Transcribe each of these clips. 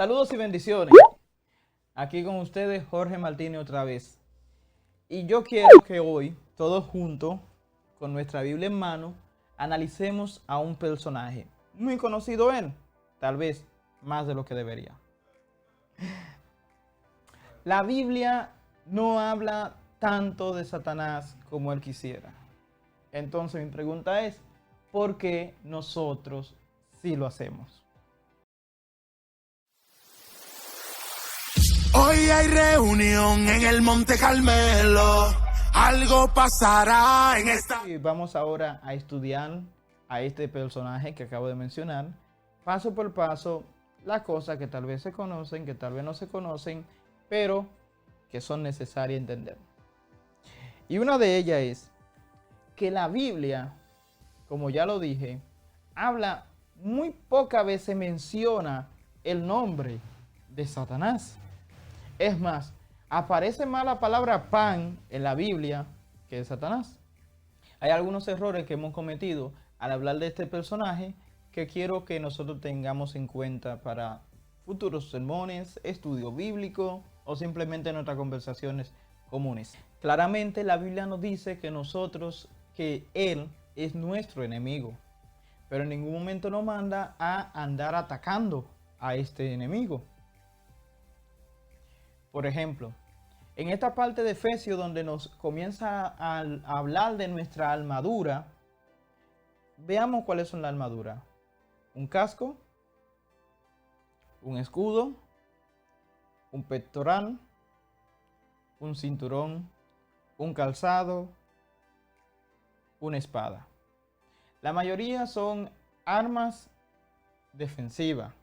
Saludos y bendiciones. Aquí con ustedes Jorge Martínez otra vez. Y yo quiero que hoy, todos juntos, con nuestra Biblia en mano, analicemos a un personaje muy conocido él, tal vez más de lo que debería. La Biblia no habla tanto de Satanás como él quisiera. Entonces mi pregunta es, ¿por qué nosotros sí lo hacemos? Hoy hay reunión en el Monte Carmelo. Algo pasará en esta... Y vamos ahora a estudiar a este personaje que acabo de mencionar, paso por paso, las cosas que tal vez se conocen, que tal vez no se conocen, pero que son necesarias entender. Y una de ellas es que la Biblia, como ya lo dije, habla muy pocas veces, menciona el nombre de Satanás. Es más, aparece más la palabra pan en la Biblia que de Satanás. Hay algunos errores que hemos cometido al hablar de este personaje que quiero que nosotros tengamos en cuenta para futuros sermones, estudio bíblico o simplemente nuestras conversaciones comunes. Claramente la Biblia nos dice que Él es nuestro enemigo, pero en ningún momento nos manda a andar atacando a este enemigo. Por ejemplo, en esta parte de Efesios donde nos comienza a hablar de nuestra armadura, veamos cuáles son las armaduras. Un casco, un escudo, un pectoral, un cinturón, un calzado, una espada. La mayoría son armas defensivas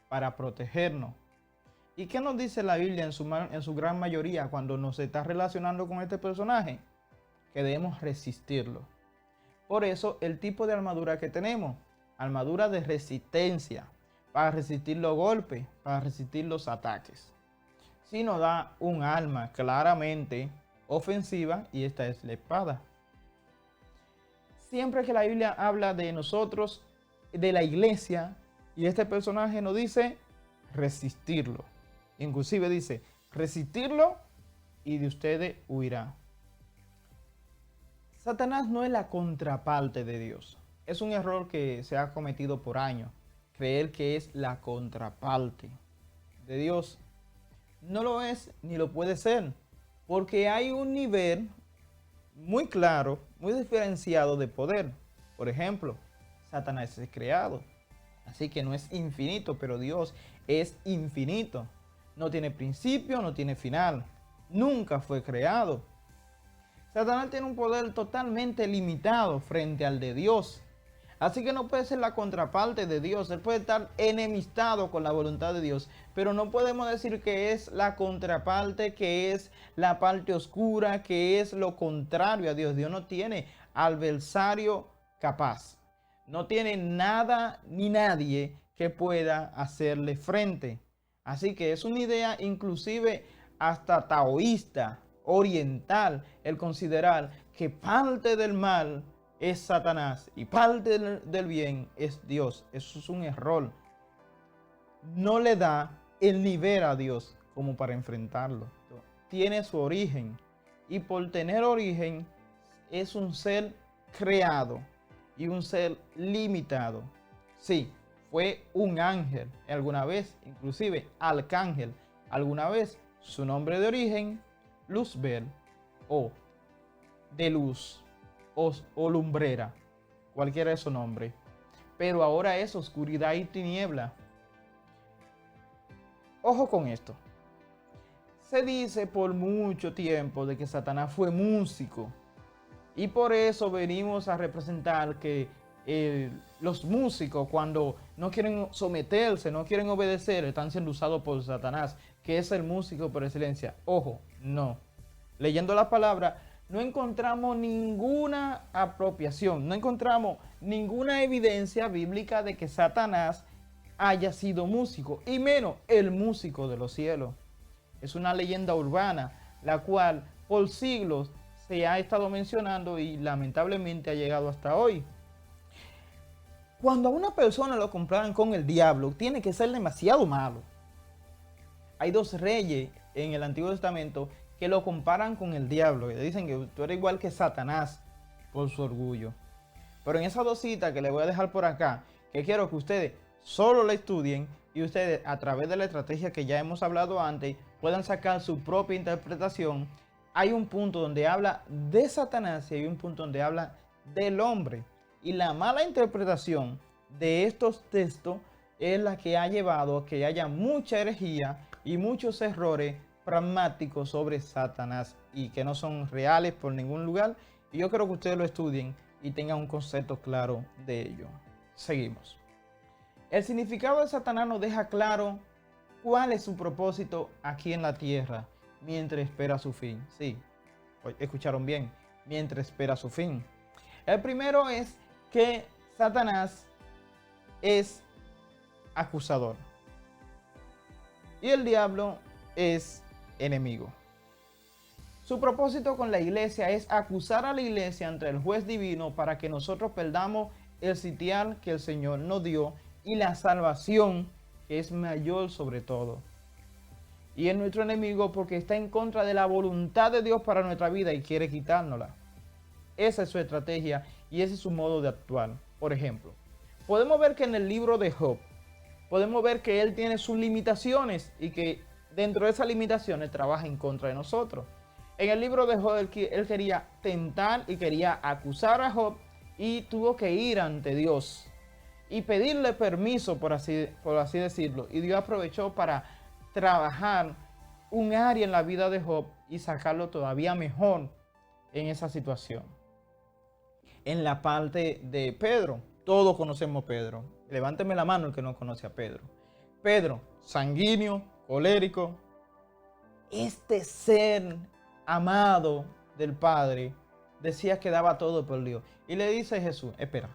para protegernos. ¿Y qué nos dice la Biblia en su gran mayoría cuando nos está relacionando con este personaje? Que debemos resistirlo. Por eso el tipo de armadura que tenemos, armadura de resistencia, para resistir los golpes, para resistir los ataques. Si nos da un arma claramente ofensiva y esta es la espada. Siempre que la Biblia habla de nosotros, de la iglesia, y este personaje nos dice resistirlo. Inclusive dice, resistirlo y de ustedes huirá. Satanás no es la contraparte de Dios. Es un error que se ha cometido por años. Creer que es la contraparte de Dios. No lo es ni lo puede ser. Porque hay un nivel muy claro, muy diferenciado de poder. Por ejemplo, Satanás es creado. Así que no es infinito, pero Dios es infinito. No tiene principio, no tiene final. Nunca fue creado. Satanás tiene un poder totalmente limitado frente al de Dios. Así que no puede ser la contraparte de Dios. Él puede estar enemistado con la voluntad de Dios. Pero no podemos decir que es la contraparte, que es la parte oscura, que es lo contrario a Dios. Dios no tiene adversario capaz. No tiene nada ni nadie que pueda hacerle frente. Así que es una idea inclusive hasta taoísta, oriental, el considerar que parte del mal es Satanás y parte del bien es Dios. Eso es un error. No le da el nivel a Dios como para enfrentarlo. Tiene su origen y por tener origen es un ser creado y un ser limitado. Sí. Fue un ángel alguna vez, inclusive arcángel alguna vez. Su nombre de origen, Luzbel, o de luz, o lumbrera, cualquiera de su nombre. Pero ahora es oscuridad y tiniebla. Ojo con esto. Se dice por mucho tiempo de que Satanás fue músico. Y por eso venimos a representar que los músicos cuando no quieren someterse, no quieren obedecer, están siendo usados por Satanás, que es el músico por excelencia. Ojo, no. Leyendo la palabra, no encontramos ninguna apropiación, no encontramos ninguna evidencia bíblica de que Satanás haya sido músico, y menos el músico de los cielos. Es una leyenda urbana, la cual por siglos se ha estado mencionando y lamentablemente ha llegado hasta hoy. Cuando a una persona lo comparan con el diablo, tiene que ser demasiado malo. hay dos reyes en el Antiguo Testamento que lo comparan con el diablo. Y le dicen que tú eres igual que Satanás por su orgullo. Pero en esas dos citas que les voy a dejar por acá, que quiero que ustedes solo la estudien y ustedes a través de la estrategia que ya hemos hablado antes puedan sacar su propia interpretación. Hay un punto donde habla de Satanás y hay un punto donde habla del hombre. Y la mala interpretación de estos textos es la que ha llevado a que haya mucha herejía y muchos errores pragmáticos sobre Satanás y que no son reales por ningún lugar. Y yo creo que ustedes lo estudien y tengan un concepto claro de ello. Seguimos. El significado de Satanás nos deja claro cuál es su propósito aquí en la tierra mientras espera su fin. Sí, escucharon bien, mientras espera su fin. El primero es que Satanás es acusador y el diablo es enemigo. Su propósito con la iglesia es acusar a la iglesia ante el juez divino para que nosotros perdamos el sitial que el Señor nos dio y la salvación que es mayor sobre todo. Y es nuestro enemigo porque está en contra de la voluntad de Dios para nuestra vida y quiere quitárnosla. Esa es su estrategia y ese es su modo de actuar. Por ejemplo, podemos ver que en el libro de Job, podemos ver que él tiene sus limitaciones y que dentro de esas limitaciones trabaja en contra de nosotros. En el libro de Job, él quería tentar y quería acusar a Job y tuvo que ir ante Dios y pedirle permiso, por así decirlo. Y Dios aprovechó para trabajar un área en la vida de Job y sacarlo todavía mejor en esa situación. En la parte de Pedro, todos conocemos a Pedro. Levánteme la mano el que no conoce a Pedro. Pedro, sanguíneo, colérico, este ser amado del Padre, decía que daba todo por Dios. Y le dice Jesús, espera,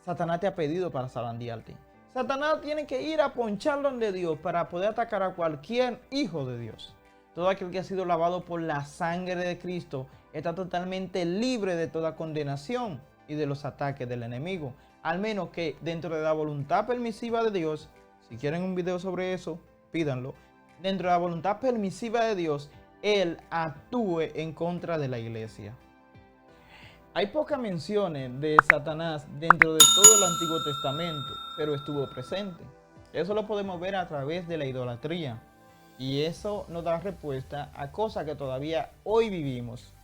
Satanás te ha pedido para zarandearte. Satanás tiene que ir a poncharlo de Dios para poder atacar a cualquier hijo de Dios. Todo aquel que ha sido lavado por la sangre de Cristo está totalmente libre de toda condenación y de los ataques del enemigo. Al menos que dentro de la voluntad permisiva de Dios, si quieren un video sobre eso, pídanlo. Dentro de la voluntad permisiva de Dios, Él actúe en contra de la iglesia. Hay pocas menciones de Satanás dentro de todo el Antiguo Testamento, pero estuvo presente. Eso lo podemos ver a través de la idolatría. Y eso nos da respuesta a cosas que todavía hoy vivimos.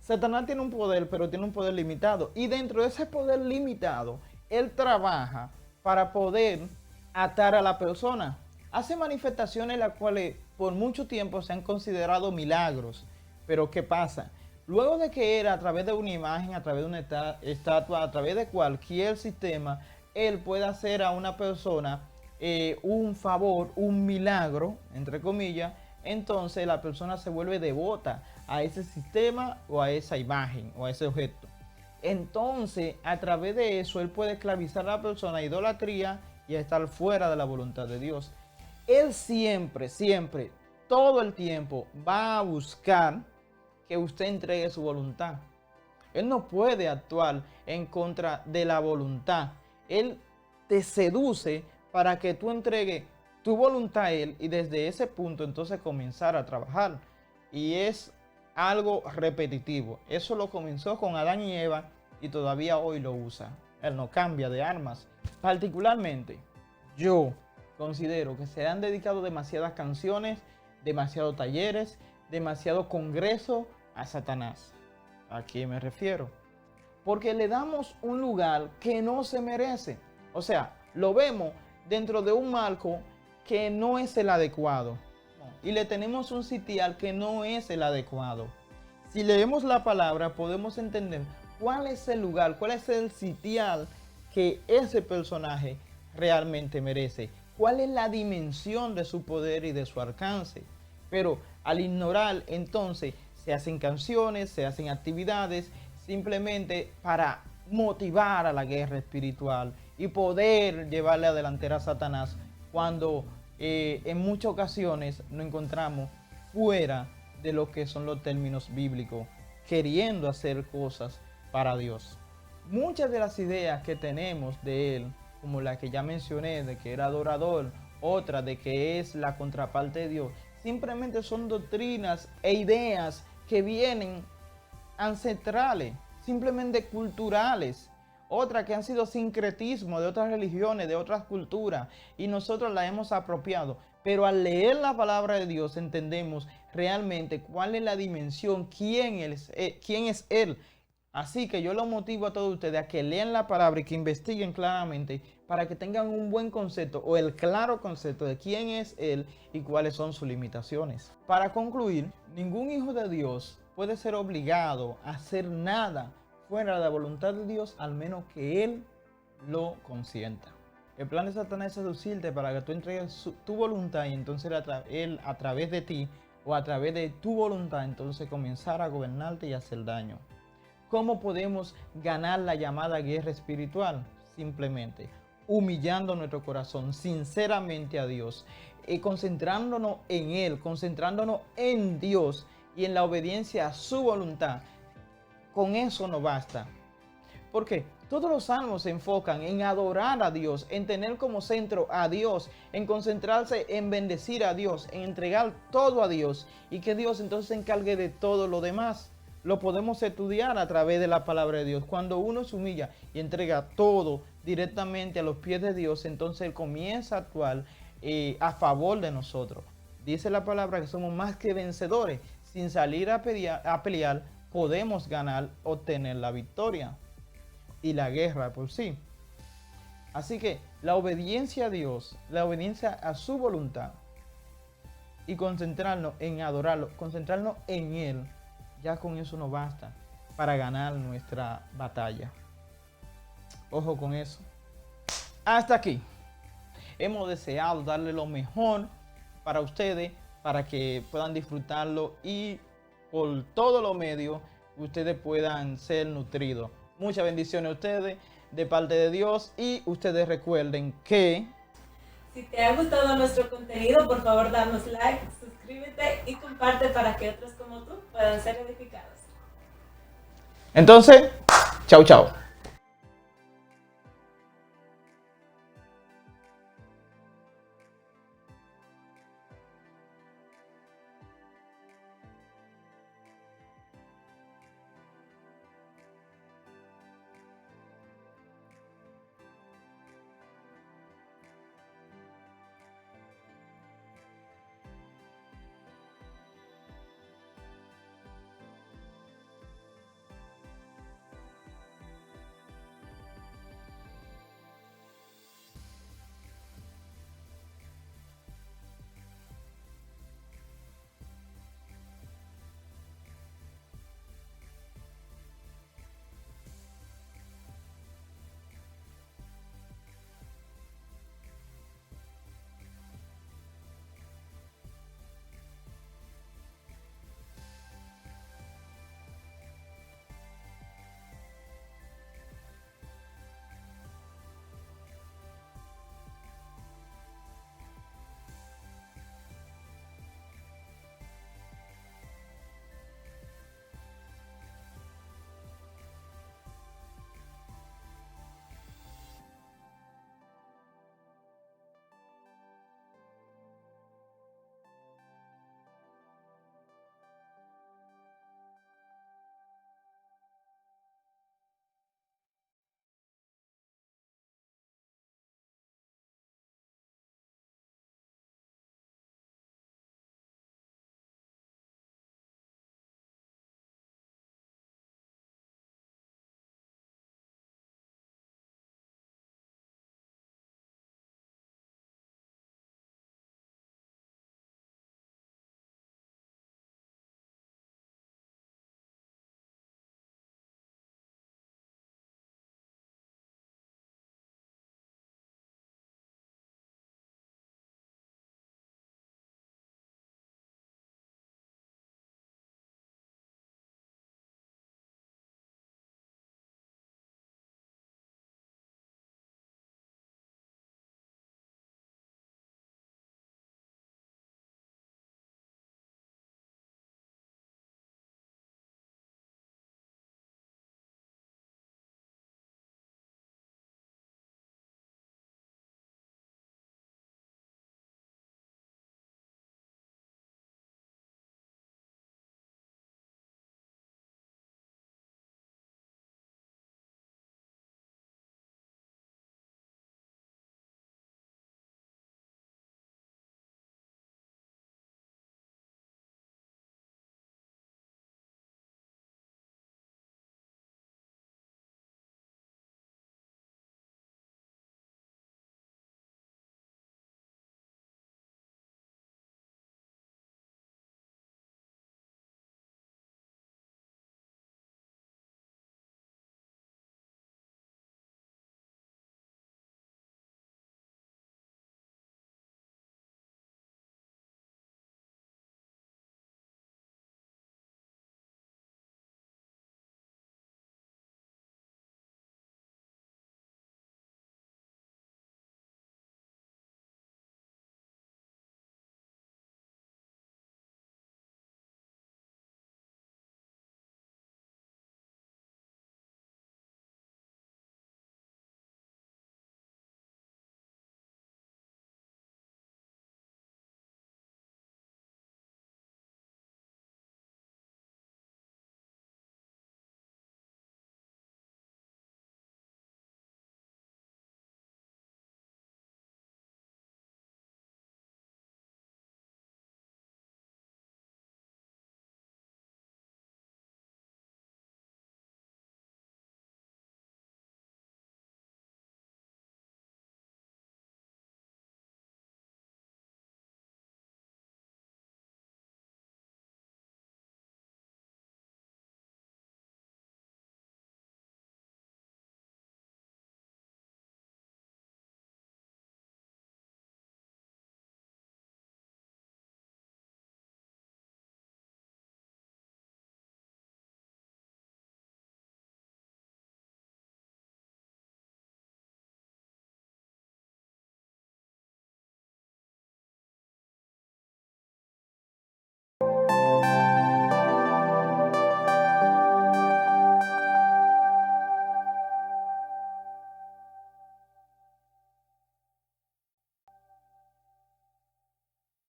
Satanás tiene un poder, pero tiene un poder limitado. Y dentro de ese poder limitado, él trabaja para poder atar a la persona. Hace manifestaciones las cuales por mucho tiempo se han considerado milagros. Pero ¿qué pasa? Luego de que él, a través de una imagen, a través de una estatua, a través de cualquier sistema, él puede hacer a una persona un favor, un milagro, entre comillas, entonces la persona se vuelve devota a ese sistema o a esa imagen o a ese objeto. Entonces, a través de eso, él puede esclavizar a la persona a idolatría y a estar fuera de la voluntad de Dios. Él siempre, todo el tiempo va a buscar que usted entregue su voluntad. Él no puede actuar en contra de la voluntad. Él te seduce para que tú entregues tu voluntad a Él y desde ese punto entonces comenzar a trabajar. Y es algo repetitivo. Eso lo comenzó con Adán y Eva y todavía hoy lo usa. Él no cambia de armas. Particularmente, yo considero que se han dedicado demasiadas canciones, demasiados talleres, demasiado congreso a Satanás. ¿A quién me refiero? Porque le damos un lugar que no se merece. O sea, lo vemos dentro de un marco que no es el adecuado. Y le tenemos un sitial que no es el adecuado. Si leemos la palabra, podemos entender cuál es el lugar, cuál es el sitial que ese personaje realmente merece. Cuál es la dimensión de su poder y de su alcance. Pero al ignorar, entonces, se hacen canciones, se hacen actividades, simplemente para motivar a la guerra espiritual y poder llevarle a delantera a Satanás cuando en muchas ocasiones nos encontramos fuera de lo que son los términos bíblicos, queriendo hacer cosas para Dios. Muchas de las ideas que tenemos de él, como la que ya mencioné, de que era adorador otra de que es la contraparte de Dios, simplemente son doctrinas e ideas que vienen ancestrales, simplemente culturales, otras que han sido sincretismo de otras religiones, de otras culturas, y nosotros las hemos apropiado. Pero al leer la palabra de Dios entendemos realmente cuál es la dimensión, quién es Él. Así que yo los motivo a todos ustedes a que lean la palabra y que investiguen claramente para que tengan un buen concepto o el claro concepto de quién es Él y cuáles son sus limitaciones. Para concluir, ningún hijo de Dios puede ser obligado a hacer nada fuera de la voluntad de Dios, al menos que Él lo consienta. El plan de Satanás es seducirte para que tú entregues tu voluntad y entonces Él a través de ti o a través de tu voluntad entonces comenzar a gobernarte y hacer daño. ¿Cómo podemos ganar la llamada guerra espiritual? Simplemente humillando nuestro corazón sinceramente a Dios, concentrándonos en Él, concentrándonos en Dios y en la obediencia a su voluntad. Con eso no basta. ¿Por qué? Todos los salmos se enfocan en adorar a Dios, en tener como centro a Dios, en concentrarse en bendecir a Dios, en entregar todo a Dios y que Dios entonces se encargue de todo lo demás. Lo podemos estudiar a través de la palabra de Dios. Cuando uno se humilla y entrega todo directamente a los pies de Dios, entonces Él comienza a actuar a favor de nosotros. Dice la palabra que somos más que vencedores. Sin salir a pelear, podemos ganar, obtener la victoria y la guerra por sí. Así que la obediencia a Dios, la obediencia a su voluntad y concentrarnos en adorarlo, concentrarnos en Él, ya con eso no basta para ganar nuestra batalla. Ojo con eso. Hasta aquí. Hemos deseado darle lo mejor para ustedes, para que puedan disfrutarlo y por todos los medios ustedes puedan ser nutridos. Muchas bendiciones a ustedes de parte de Dios y ustedes recuerden que si te ha gustado nuestro contenido, por favor danos like, suscríbete y comparte para que otros como tú puedan ser edificados. entonces, chau chau.